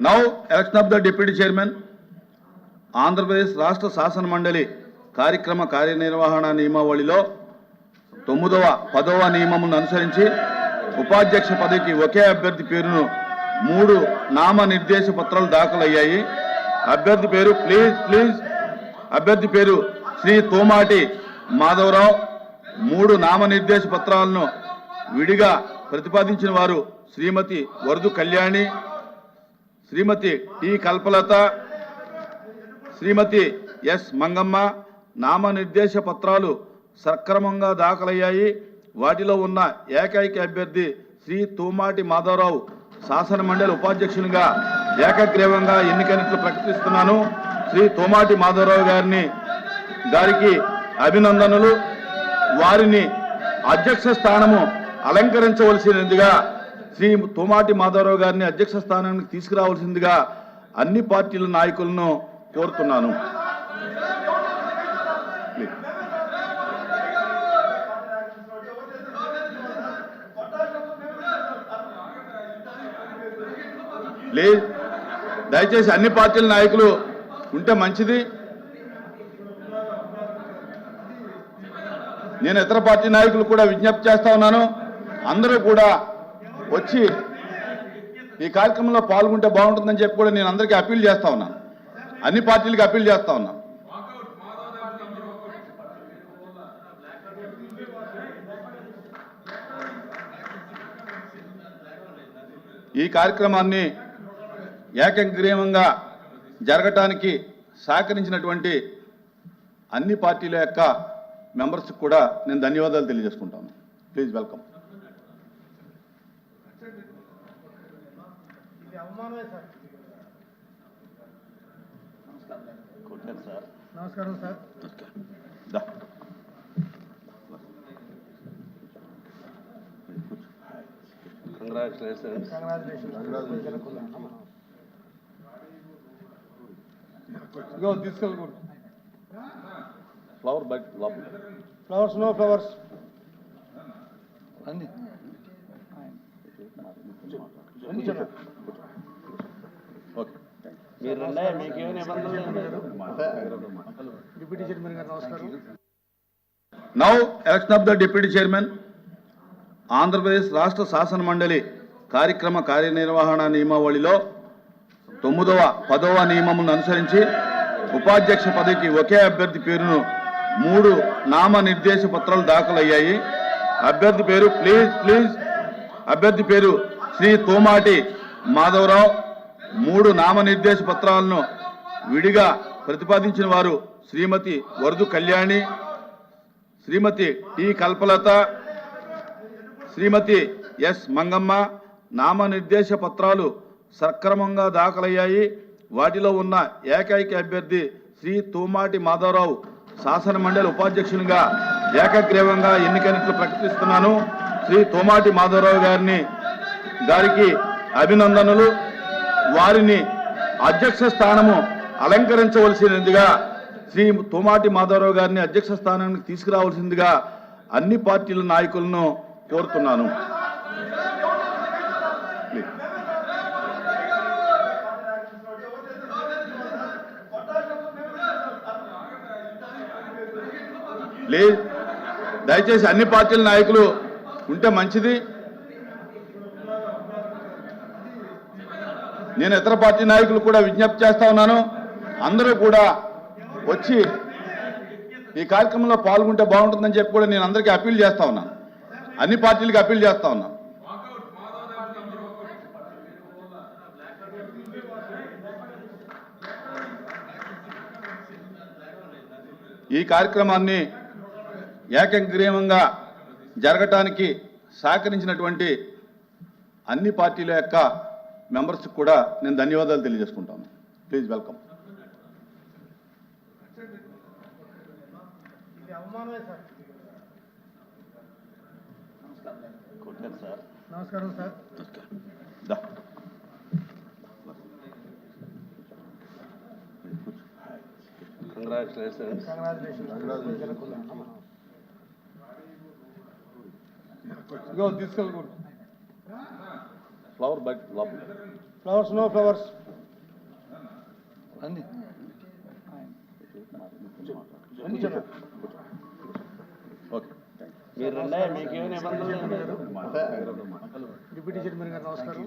Now, election of the Deputy Chairman, Andhra Pradesh రాష్ట్ర శాసన మండలి కార్యక్రమ కార్యనిర్వహణ నియమావళిలో 9వ 10వ నియమమును అనుసరించి ఉపాధ్యక్ష పదవికి ఒకే అభ్యర్థి పేరును 3 నామనిర్దేశ పత్రాలు దాఖలయ్యాయి. అభ్యర్థి పేరు అభ్యర్థి పేరు శ్రీ తోమాటి మాధవరావు. 3 నామనిర్దేశ పత్రాలను విడిగా ప్రతిపాదించిన వారు శ్రీమతి వరదు కళ్యాణి, శ్రీమతి టి కల్పలత, శ్రీమతి ఎస్ మంగమ్మ. నామనిర్దేశ పత్రాలు సక్రమంగా దాఖలయ్యాయి. వాటిలో ఉన్న ఏకైక అభ్యర్థి శ్రీ తోమాటి మాధవరావు శాసన మండలి ఉపాధ్యక్షునిగా ఏకగ్రీవంగా ఎన్నికైనట్లు ప్రకటిస్తున్నాను. శ్రీ తోమాటి మాధవరావు గారికి అభినందనలు. వారిని అధ్యక్ష స్థానము అలంకరించవలసినదిగా శ్రీ తోమాటి మాధవరావు గారిని అధ్యక్ష స్థానానికి తీసుకురావాల్సిందిగా అన్ని పార్టీల నాయకులను కోరుతున్నాను. దయచేసి అన్ని పార్టీల నాయకులు ఉంటే మంచిది. నేను ఇతర పార్టీ నాయకులు కూడా విజ్ఞప్తి చేస్తా ఉన్నాను. అందరూ కూడా వచ్చి ఈ కార్యక్రమంలో పాల్గొంటే బాగుంటుందని చెప్పి కూడా నేను అందరికీ అప్పీల్ చేస్తా ఉన్నాను. అన్ని పార్టీలకు అప్పీల్ చేస్తా ఉన్నాను. ఈ కార్యక్రమాన్ని ఏకగ్రీవంగా జరగటానికి సహకరించినటువంటి అన్ని పార్టీల యొక్క మెంబర్స్కి కూడా నేను ధన్యవాదాలు తెలియజేసుకుంటాను. Please welcome. నమస్కారం సార్. కంగ్రాచులేషన్స్. తీసుకెళ్ళకూడదు. Flower but flowers no flowers అన్ని డిప్యూటీ చైర్మన్ గారు నమస్కారం. Now election of the deputy chairman. Andhra Pradesh రాష్ట్ర శాసన మండలి కార్యక్రమ కార్యనిర్వహణ నియమావళిలో 9వ 10వ నియమమును అనుసరించి ఉపాధ్యక్ష పదవికి ఒకే అభ్యర్థి పేరును 3 నామనిర్దేశ పత్రాలు దాఖలయ్యాయి. అభ్యర్థి పేరు అభ్యర్థి పేరు శ్రీ తోమాటి మాధవరావు. 3 నామనిర్దేశ పత్రాలను విడిగా ప్రతిపాదించిన వారు శ్రీమతి వరదు కళ్యాణి, శ్రీమతి టి కల్పలత, శ్రీమతి ఎస్ మంగమ్మ. నామనిర్దేశ పత్రాలు సక్రమంగా దాఖలయ్యాయి. వాటిలో ఉన్న ఏకైక అభ్యర్థి శ్రీ తోమాటి మాధవరావు శాసన మండలి ఉపాధ్యక్షునిగా ఏకగ్రీవంగా ఎన్నికైనట్లు ప్రకటిస్తున్నాను. శ్రీ తోమాటి మాధవరావు గారికి అభినందనలు. వారిని అధ్యక్ష స్థానము అలంకరించవలసినదిగా శ్రీ తోమాటి మాధవరావు గారిని అధ్యక్ష స్థానానికి తీసుకురావాల్సిందిగా అన్ని పార్టీల నాయకులను కోరుతున్నాను. దయచేసి అన్ని పార్టీల నాయకులు ఉంటే మంచిది. నేను ఇతర పార్టీ నాయకులు కూడా విజ్ఞప్తి చేస్తా ఉన్నాను. అందరూ కూడా వచ్చి ఈ కార్యక్రమంలో పాల్గొంటే బాగుంటుందని చెప్పి కూడా నేను అందరికీ అప్పీల్ చేస్తా ఉన్నాను. అన్ని పార్టీలకు అప్పీల్ చేస్తా ఉన్నాను. ఈ కార్యక్రమాన్ని ఏకగ్రీవంగా జరగటానికి సహకరించినటువంటి అన్ని పార్టీల యొక్క మెంబర్స్కి కూడా నేను ధన్యవాదాలు తెలియజేసుకుంటాను. Please welcome. నమస్కారం సార్. కంగ్రాచులేషన్స్. తీసుకెళ్ళకూడదు. Flower but flowers no flowers okay. మీరు మీకేమైనా ఇబ్బందులు డిప్యూటీ చైర్మన్ గారు నమస్కారం.